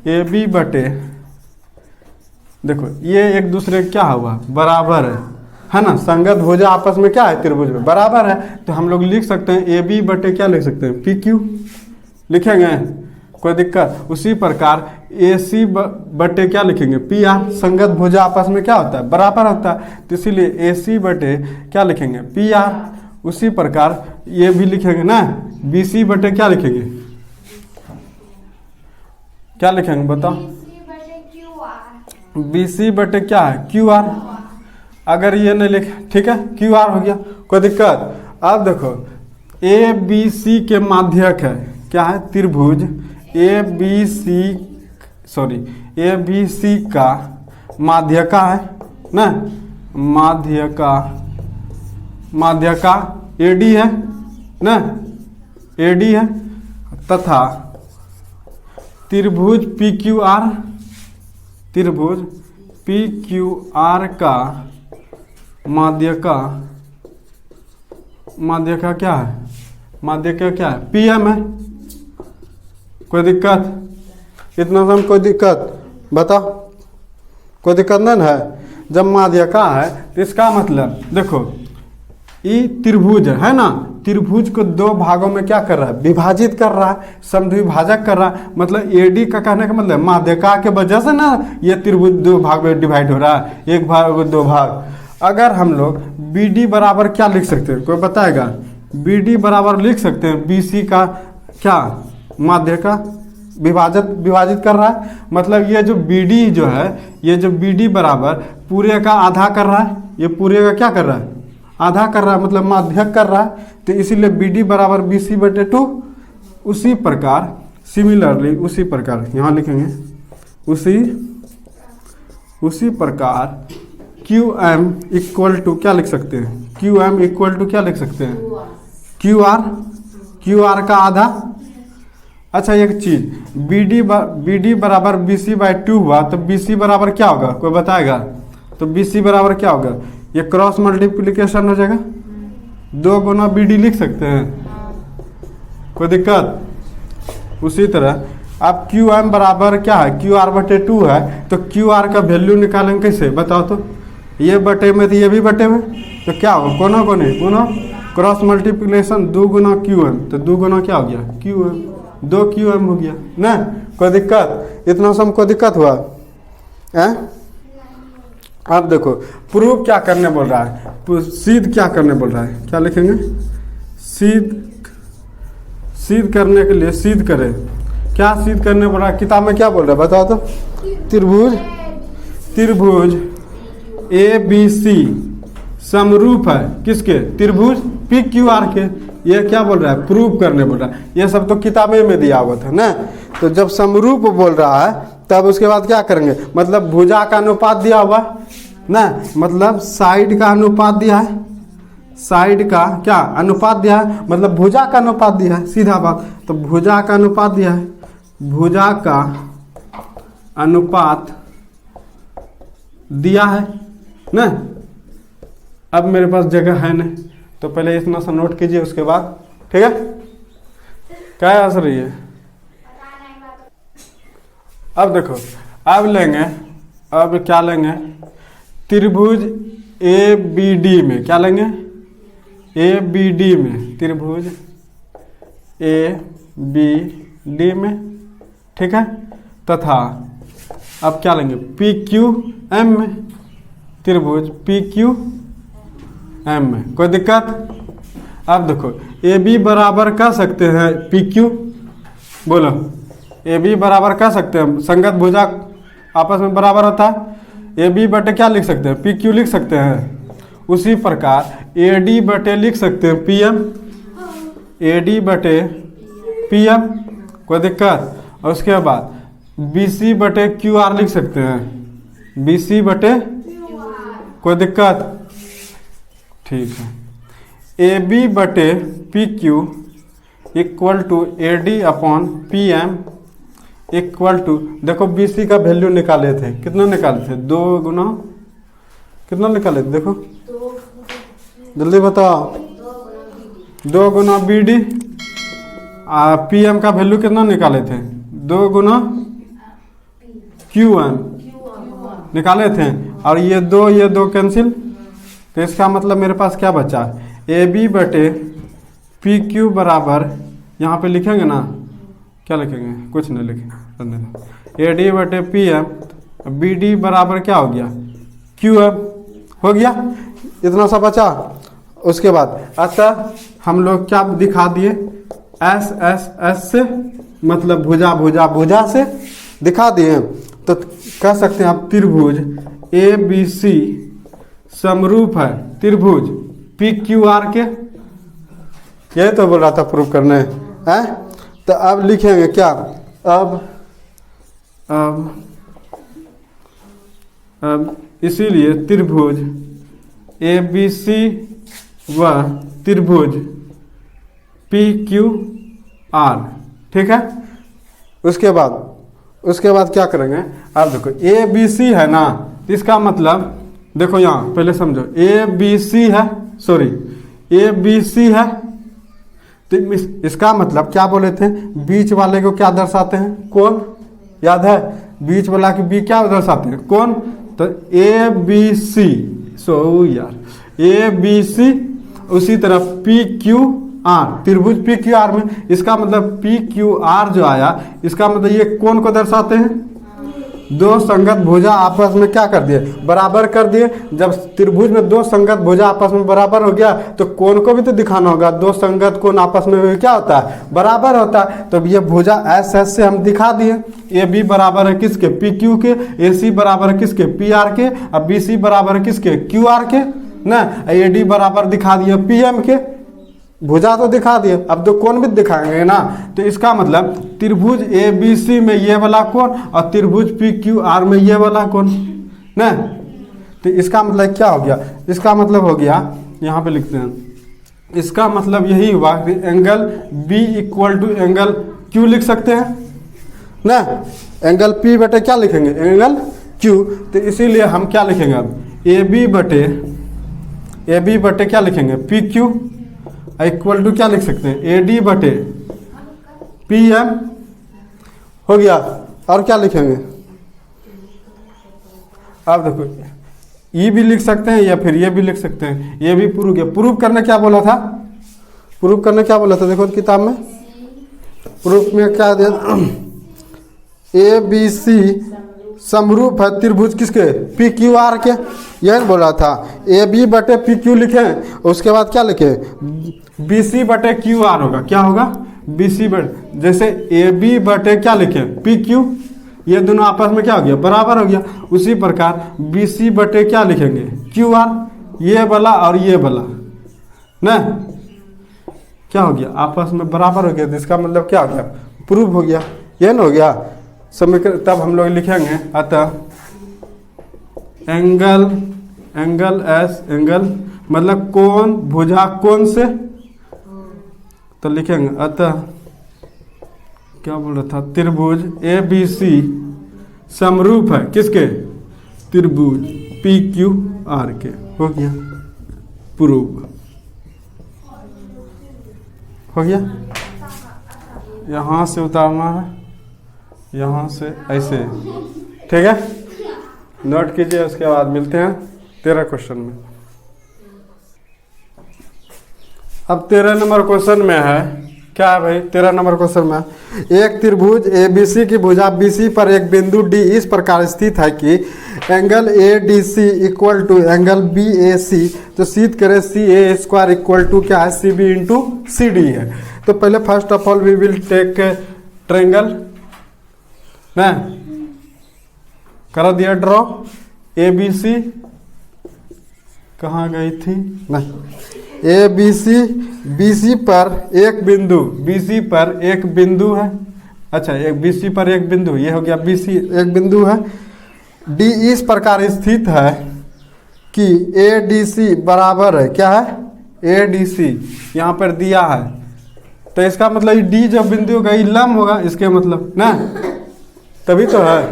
S1: AB बटे, देखो ये एक दूसरे क्या हुआ, बराबर है ना। संगत भुजा आपस में क्या है, त्रिभुज में बराबर है, तो हम लोग लिख सकते हैं AB बटे क्या लिख सकते हैं, PQ लिखेंगे, कोई दिक्कत। उसी प्रकार AC बटे क्या लिखेंगे, PR। संगत भुजा आपस में क्या होता है, बराबर होता है, तो इसीलिए AC बटे क्या लिखेंगे, PR। उसी प्रकार ये भी लिखेंगे ना, BC बटे क्या लिखेंगे, क्या लिखेंगे बताओ, BC बटे क्या है, QR। अगर ये नहीं लिखे, ठीक है, QR हो गया, कोई दिक्कत। अब देखो ABC के माध्यक है, क्या है, त्रिभुज ABC का माध्यका है ना, माध्यका AD है ना, AD है, तथा त्रिभुज PQR का माध्यका क्या है, माध्यका क्या है, PM है। कोई दिक्कत, इतना समय कोई दिक्कत बताओ, कोई दिक्कत नहीं है। जब माध्यका है तो इसका मतलब देखो ये त्रिभुज है ना, त्रिभुज को दो भागों में क्या कर रहा है, विभाजित कर रहा है, समद्विभाजक कर रहा है। मतलब AD का कहने का मतलब माध्यका के वजह से ना ये त्रिभुज दो भाग में डिवाइड हो रहा है, एक भाग दो भाग। अगर हम लोग BD बराबर क्या लिख सकते हैं, कोई बताएगा, BD बराबर लिख सकते हैं BC का क्या, माध्यका विभाजित कर रहा है। मतलब ये जो BD जो है, ये जो BD बराबर पूरे का आधा कर रहा है, ये पूरे का क्या कर रहा है, आधा कर रहा है, मतलब माध्यक कर रहा है। तो इसीलिए BD बराबर BC बटे 2। उसी प्रकार सिमिलरली, उसी प्रकार यहाँ लिखेंगे, उसी प्रकार QM इक्वल टू क्या लिख सकते हैं, QM इक्वल टू क्या लिख सकते हैं, QR का आधा अच्छा एक चीज, बी डी बराबर बी सी बाई 2 हुआ तो बी सी बराबर क्या होगा, कोई बताएगा? तो बी सी बराबर क्या होगा? ये क्रॉस मल्टीप्लिकेशन हो जाएगा, 2 गुना बी डी लिख सकते हैं, कोई दिक्कत? उसी तरह अब क्यू एम बराबर क्या है, क्यू आर बटे 2 है, तो क्यू आर का वैल्यू निकालेंगे कैसे बताओ तो? ये बटे में तो ये भी बटे में, तो क्या होगा, कोना कोने कोना क्रॉस मल्टीप्लिकेशन 2 गुना क्यू एम, तो 2 गुना क्या हो गया क्यू एम, 2 क्यू एम हो गया ना, कोई दिक्कत? इतना सब कोई दिक्कत हुआ है? अब देखो प्रूफ क्या करने बोल रहा है, सिद्ध क्या करने बोल रहा है, क्या लिखेंगे? सिद्ध करने के लिए सिद्ध करें, क्या सिद्ध करने बोल रहा है, किताब में क्या बोल रहा है बताओ तो? त्रिभुज ए बी सी समरूप है किसके? त्रिभुज पी क्यू आर के। ये क्या बोल रहा है, प्रूव करने बोल रहा है। ये सब तो किताबें में दिया हुआ था ना, तो जब समरूप बोल रहा है तब उसके बाद क्या करेंगे, मतलब भुजा का अनुपात दिया हुआ ना, मतलब साइड का अनुपात दिया है, साइड का क्या अनुपात दिया है, मतलब भुजा का अनुपात दिया है, सीधा बात। तो भुजा का अनुपात दिया है, भुजा का अनुपात दिया है ना। अब मेरे पास जगह है नहीं, तो पहले इतना सा नोट कीजिए, उसके बाद ठीक है। क्या आंसर रही है? अब देखो, अब लेंगे, अब क्या लेंगे, त्रिभुज ए बी डी में क्या लेंगे, ए बी डी में, त्रिभुज ए बी डी में, ठीक है, तथा अब क्या लेंगे, पी क्यू एम में, त्रिभुज पी क्यू एम में, कोई दिक्कत? अब देखो ए बी बराबर कर सकते हैं पी क्यू, बोलो ए बी बराबर कर सकते हैं, संगत भुजा आपस में बराबर होता है, ए बी बटे क्या लिख सकते हैं, पी क्यू लिख सकते हैं। उसी प्रकार ए डी बटे लिख सकते हैं पी एम, ए डी बटे पी एम, कोई दिक्कत? और उसके बाद बी सी बटे क्यू आर लिख सकते हैं, बी सी बटे, कोई दिक्कत? ठीक है, ए बी बटे P Q equal to A D upon P M equal to, देखो बी सी का वैल्यू निकाले थे, कितना निकाले थे, 2 गुना कितना निकाले थे, देखो जल्दी बताओ, 2 गुना बी डी, पी एम का वैल्यू कितना निकाले थे, 2 गुना क्यू एम निकाले थे, और ये 2 कैंसिल, तो इसका मतलब मेरे पास क्या बचा, ए बी बटे पी क्यू बराबर, यहाँ पे लिखेंगे ना, क्या लिखेंगे, कुछ नहीं लिखेंगे, ए डी बटे पी एम, बी डी बराबर क्या हो गया, क्यू एम हो गया, इतना सा बचा। उसके बाद अतः हम लोग क्या दिखा दिए, एस एस एस से, मतलब भुजा भुजा भुजा से दिखा दिए, तो कह सकते हैं आप त्रिभुज ए बी सी समरूप है त्रिभुज पी क्यू आर के, यही तो बोल रहा था प्रूव करने हैं। तो अब लिखेंगे क्या, अब इसीलिए त्रिभुज ए बी सी व त्रिभुज पी क्यू आर, ठीक है। उसके बाद क्या करेंगे, अब देखो ए बी सी है ना, इसका मतलब देखो यहाँ पहले समझो, ए बी सी है, सॉरी ए बी सी है, तो इसका मतलब क्या बोले थे, बीच वाले को क्या दर्शाते हैं, कोण, याद है, बीच वाला की बी क्या दर्शाते हैं, कोण। तो ए बी सी, सो यार ए बी सी, उसी तरह पी क्यू आर, त्रिभुज पी क्यू आर में, इसका मतलब पी क्यू आर जो आया, इसका मतलब ये कोण को दर्शाते हैं, 2 संगत भुजा आपस में क्या कर दिए, बराबर कर दिए। जब त्रिभुज में 2 संगत भुजा आपस में बराबर हो गया, तो कोण को भी तो दिखाना होगा, 2 संगत कोण आपस में क्या होता है, बराबर होता है। तो ये भुजा एस एस से हम दिखा दिए, ए बी बराबर है किसके, पी क्यू के, ए सी बराबर है किसके, पी आर के, अब बी सी बराबर है किसके, क्यू आर के ना, ए डी बराबर दिखा दिए पी एम के, भुजा तो दिखा दिए, अब तो कोण भी दिखाएंगे ना। तो इसका मतलब त्रिभुज ए बी सी में ये वाला कोण और त्रिभुज पी क्यू आर में ये वाला कोण ना। तो इसका मतलब क्या हो गया, इसका मतलब हो गया, यहाँ पे लिखते हैं, इसका मतलब यही हुआ कि angle B equal to angle Q लिख सकते हैं ना। एंगल पी बटे क्या लिखेंगे, एंगल क्यू। तो इसीलिए हम क्या लिखेंगे अब, ए बी बटे क्या लिखेंगे, पी क्यू इक्वल टू क्या लिख सकते हैं, ए डी बटे पी एम हो गया। और क्या लिखेंगे, अब देखो ये भी लिख सकते हैं या फिर ये भी लिख सकते हैं, ये भी प्रूव किया। प्रूव करने क्या बोला था, प्रूव करने क्या बोला था, देखो किताब में प्रूफ में क्या दिया, ए बी सी समरूप है त्रिभुज किसके, पी क्यू आर के, यही बोला था। ए बी बटे पी क्यू लिखें, उसके बाद क्या लिखें, बी सी बटे क्यू आर होगा, क्या होगा, बी सी बटे, जैसे ए बी बटे क्या लिखें, पी क्यू, ये दोनों आपस में क्या हो गया, बराबर हो गया। उसी प्रकार बी सी बटे क्या लिखेंगे, क्यू आर, ये वाला और ये वाला ना क्या हो गया, आपस में बराबर हो गया। तो इसका मतलब क्या हो गया, प्रूव हो गया, ये ना हो गया समीकरण। तब हम लोग लिखेंगे अतः एंगल एस एंगल मतलब कोण, भुजा कोण से, तो लिखेंगे अतः क्या बोल रहा था, त्रिभुज ए बी सी समरूप है किसके, त्रिभुज पी क्यू आर के। हो गया प्रूव, हो गया। यहाँ से उतारना है, यहाँ से ऐसे, ठीक है, नोट कीजिए। उसके बाद मिलते हैं 13 क्वेश्चन में। अब 13 नंबर क्वेश्चन में है, क्या है भाई, 13 नंबर क्वेश्चन में एक त्रिभुज ए बी सी की भुजा बी सी पर एक बिंदु डी इस प्रकार स्थित है कि angle A D C equal to angle B A C, तो सिद्ध करें C A square equal to क्या है, C B into C D है। तो पहले first of all we will take triangle ना, कर दिया ड्रॉ, ए बी सी कहाँ गई थी, नहीं, ए बी सी पर एक बिंदु, बी सी पर एक बिंदु है, अच्छा एक बी सी पर एक बिंदु, ये हो गया बी सी एक बिंदु है। डी इस प्रकार स्थित है कि ए डी सी बराबर है, क्या है, ए डी सी यहाँ पर दिया है, तो इसका मतलब डी जब बिंदु होगा ये लंब होगा, इसके मतलब ना, तभी तो है,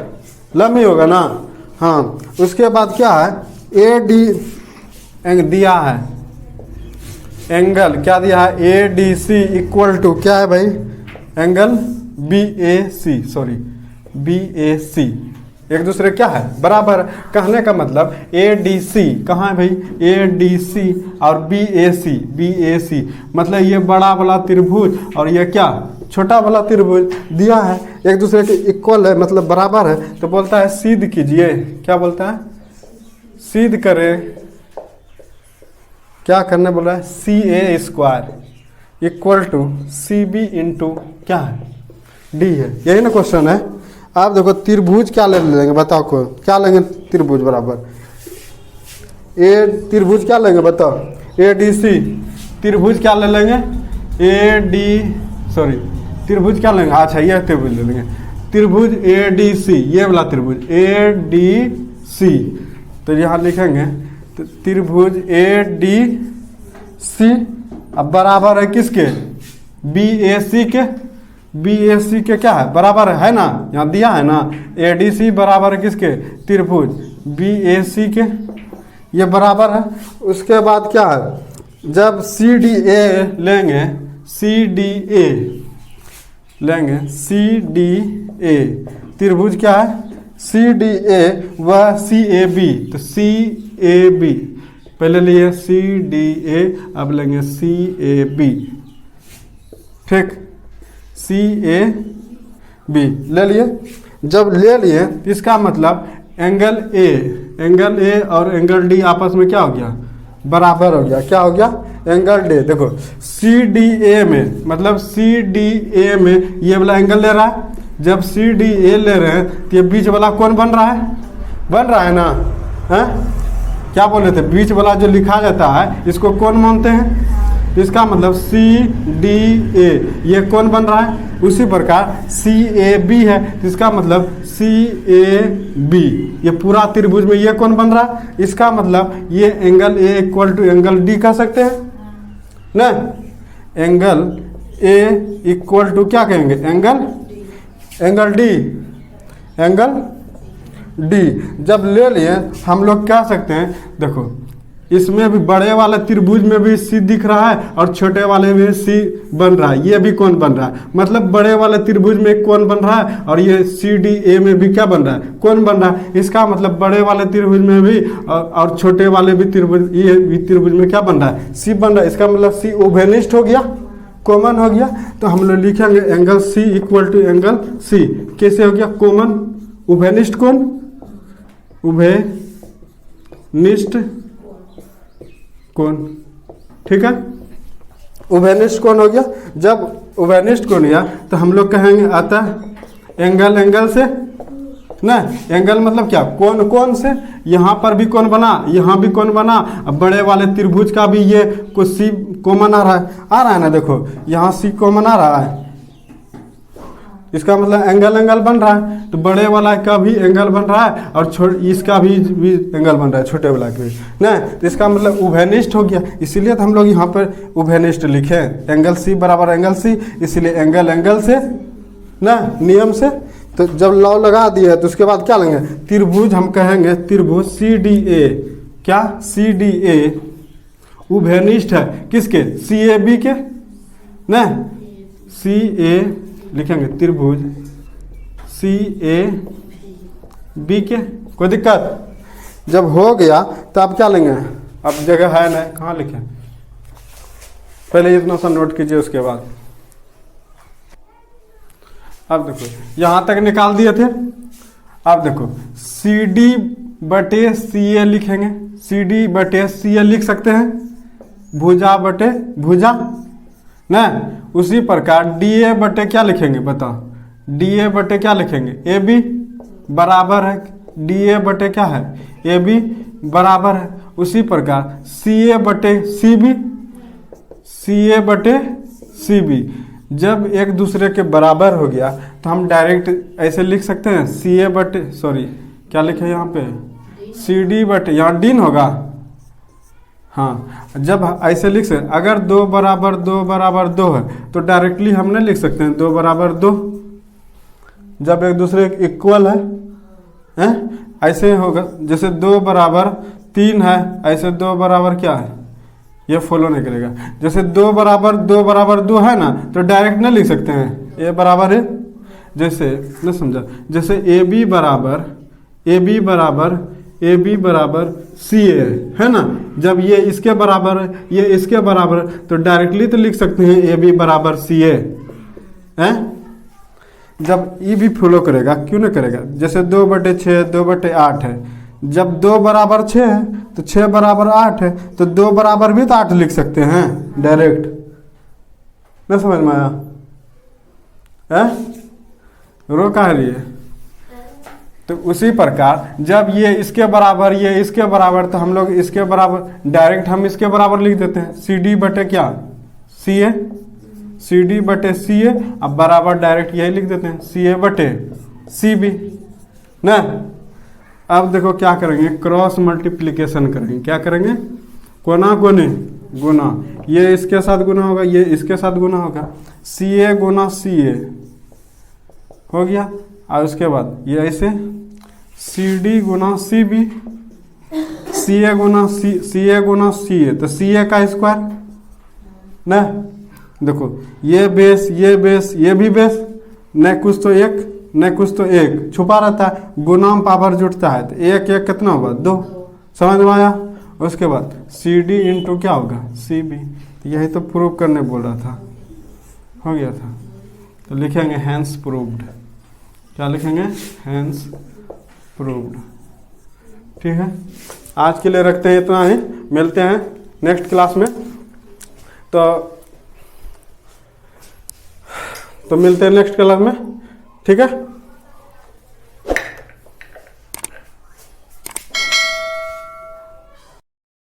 S1: लंब ही होगा ना। हाँ, उसके बाद क्या है, ए डी दिया है, एंगल क्या दिया है, A D C equal to क्या है भाई, angle B A C, sorry B A C, एक दूसरे क्या है, बराबर। कहने का मतलब ए डी सी कहाँ है भाई, ए डी सी और बी ए सी मतलब ये बड़ा वाला त्रिभुज और ये क्या, छोटा वाला त्रिभुज दिया है, एक दूसरे के इक्वल है मतलब बराबर है। तो बोलता है सिद्ध कीजिए, क्या बोलता है, सिद्ध करें, क्या करने बोल रहा है, C A square equal to C B into क्या है, डी है, यही ना क्वेश्चन है। आप देखो त्रिभुज क्या ले लेंगे, बताओ को क्या लेंगे, त्रिभुज बराबर ए, त्रिभुज क्या लेंगे बताओ, ए डी सी, त्रिभुज क्या ले लेंगे, ए डी, सॉरी त्रिभुज क्या लेंगे, अच्छा ये त्रिभुज ले लेंगे, त्रिभुज ए डी सी, ये वाला त्रिभुज ए डी सी, तो यहाँ लिखेंगे तो त्रिभुज ए डी सी अब बराबर है किसके, बी ए सी के, बी ए सी के क्या है, बराबर है ना, यहाँ दिया है ना, ए डी सी बराबर है किसके, त्रिभुज बी ए सी के, ये बराबर है। उसके बाद क्या है, जब सी डी ए लेंगे, सी डी ए लेंगे, सी डी ए त्रिभुज क्या है, सी डी ए व सी ए बी, तो सी ए बी पहले लिए सी डी ए, अब लेंगे सी ए बी, ठीक, सी ए बी ले लिए। जब ले लिए इसका मतलब एंगल ए और एंगल डी आपस में क्या हो गया, बराबर हो गया, क्या हो गया, एंगल डी। देखो सी डी ए में मतलब सी डी ए में ये वाला एंगल ले रहा है, जब सी डी ए ले रहे हैं तो ये बीच वाला कौन बन रहा है ना, है क्या बोल रहे थे, बीच वाला जो लिखा जाता है इसको कौन मानते हैं, इसका मतलब सी डी ए, ये कौन बन रहा है, उसी प्रकार सी ए बी है, तो इसका मतलब सी ए बी, ये पूरा त्रिभुज में ये कौन बन रहा है, इसका मतलब ये angle A equal to angle D कह सकते हैं ना, एंगल ए इक्वल टू क्या कहेंगे, एंगल डी, एंगल डी। जब ले लिए हम लोग कह सकते हैं, देखो इसमें भी बड़े वाले त्रिभुज में भी सी दिख रहा है और छोटे वाले में सी बन रहा है, ये भी कोण बन रहा है। मतलब बड़े वाले त्रिभुज में कोण बन रहा है और ये सी डी ए में भी क्या बन रहा है, कोण बन रहा है। इसका मतलब बड़े वाले त्रिभुज में भी और छोटे वाले भी त्रिभुज, ये भी त्रिभुज में क्या बन रहा है, सी बन रहा है। इसका मतलब सी उभयनिष्ठ हो गया, कॉमन हो गया। तो हम लोग लिखेंगे angle C equal to angle C. कैसे हो गया, कॉमन उभयनिष्ठ कोण, उभयनिष्ठ कोण, ठीक है, उभयनिष्ठ कोण हो गया। जब उभयनिष्ठ कोण गया तो हम लोग कहेंगे अतः एंगल से ना, एंगल मतलब क्या, कोण से। यहाँ पर भी कोण बना, यहाँ भी कोण बना। अब बड़े वाले त्रिभुज का भी ये कुछ सी कॉमन आ रहा है ना, देखो यहाँ सी कॉमन आ रहा है, इसका मतलब एंगल बन रहा है। तो बड़े वाला का भी एंगल बन रहा है और इसका भी एंगल बन रहा है, छोटे वाला का भी ना। तो इसका मतलब उभयनिष्ठ हो गया। इसीलिए तो हम लोग यहाँ पर उभयनिष्ठ लिखे, एंगल सी बराबर एंगल सी, इसलिए एंगल से ना, नियम से। तो जब लॉ लगा दिए तो उसके बाद क्या लेंगे, त्रिभुज हम कहेंगे त्रिभुज सी डी ए, क्या सी डी ए उभयनिष्ठ है किसके, सी ए बी के ना, सी ए लिखेंगे त्रिभुज सी ए बी के। कोई दिक्कत, जब हो गया तो अब क्या लेंगे, अब जगह है ना, कहाँ लिखें, पहले इतना सा नोट कीजिए। उसके बाद अब देखो यहाँ तक निकाल दिए थे। अब देखो सी डी बटे सी ए लिखेंगे, सी डी बटे सी ए लिख सकते हैं, भुजा बटे भुजा ना। उसी प्रकार डी ए बटे क्या लिखेंगे, बताओ, डी ए बटे क्या लिखेंगे, ए बी बराबर है, डी ए बटे क्या है, ए बी बराबर है। उसी प्रकार सी ए बटे सी बी, सी ए बटे सी बी जब एक दूसरे के बराबर हो गया तो हम डायरेक्ट ऐसे लिख सकते हैं, सी ए बटे, सॉरी क्या लिखे यहाँ पे, सी डी बटे, यहाँ डीन होगा, हाँ। जब ऐसे लिख सकते, अगर 2 बराबर 2 है तो डायरेक्टली हम नहीं लिख सकते हैं 2 बराबर 2, जब एक दूसरे इक्वल है ऐसे होगा। जैसे 2 बराबर 3 है, ऐसे 2 बराबर क्या है, ये फॉलो नहीं करेगा। जैसे 2 बराबर 2 है ना, तो डायरेक्ट नहीं लिख सकते हैं, ए बराबर है, जैसे न समझा, जैसे ए बी बराबर सी ए है ना। जब ये इसके बराबर है, ये इसके बराबर है, तो डायरेक्टली तो लिख सकते हैं ए बी बराबर सी ए है। जब ये भी फॉलो करेगा, क्यों नहीं करेगा। जैसे 2/6 2/8 है, जब 2 बराबर 6 है तो 6 बराबर 8 है, तो 2 बराबर भी तो 8 लिख सकते हैं डायरेक्ट, न समझ में आया है, रो कह रही है। तो उसी प्रकार जब ये इसके बराबर, ये इसके बराबर, तो हम लोग इसके बराबर डायरेक्ट हम इसके बराबर लिख देते हैं, सी डी बटे क्या, सी ए, सी डी बटे सी ए। अब बराबर डायरेक्ट यही लिख देते हैं, सी ए बटे सी बी ना। अब देखो क्या करेंगे, क्रॉस मल्टीप्लिकेशन करेंगे। क्या करेंगे, कोना कोने गुना, ये इसके साथ गुना होगा, ये इसके साथ गुना होगा, सी ए गुना सी ए हो गया। और उसके बाद ये ऐसे सी डी गुना सी बी, सी ए गुना सी ए, तो सी ए का स्क्वायर ना। देखो ये बेस ये बेस ये भी बेस, न कुछ तो एक न कुछ तो एक छुपा रहता है, गुना में पावर जुटता है, तो 1 1 कितना होगा 2, समझ में आया। उसके बाद सी डी इंटू क्या होगा सी बी, यही तो प्रूव करने बोल रहा था, हो गया था। तो लिखेंगे हैंस प्रूव्ड, क्या लिखेंगे, हैंस प्रूव्ड। ठीक है, आज के लिए रखते हैं इतना ही, मिलते हैं नेक्स्ट क्लास में। तो मिलते हैं नेक्स्ट क्लास में, ठीक है।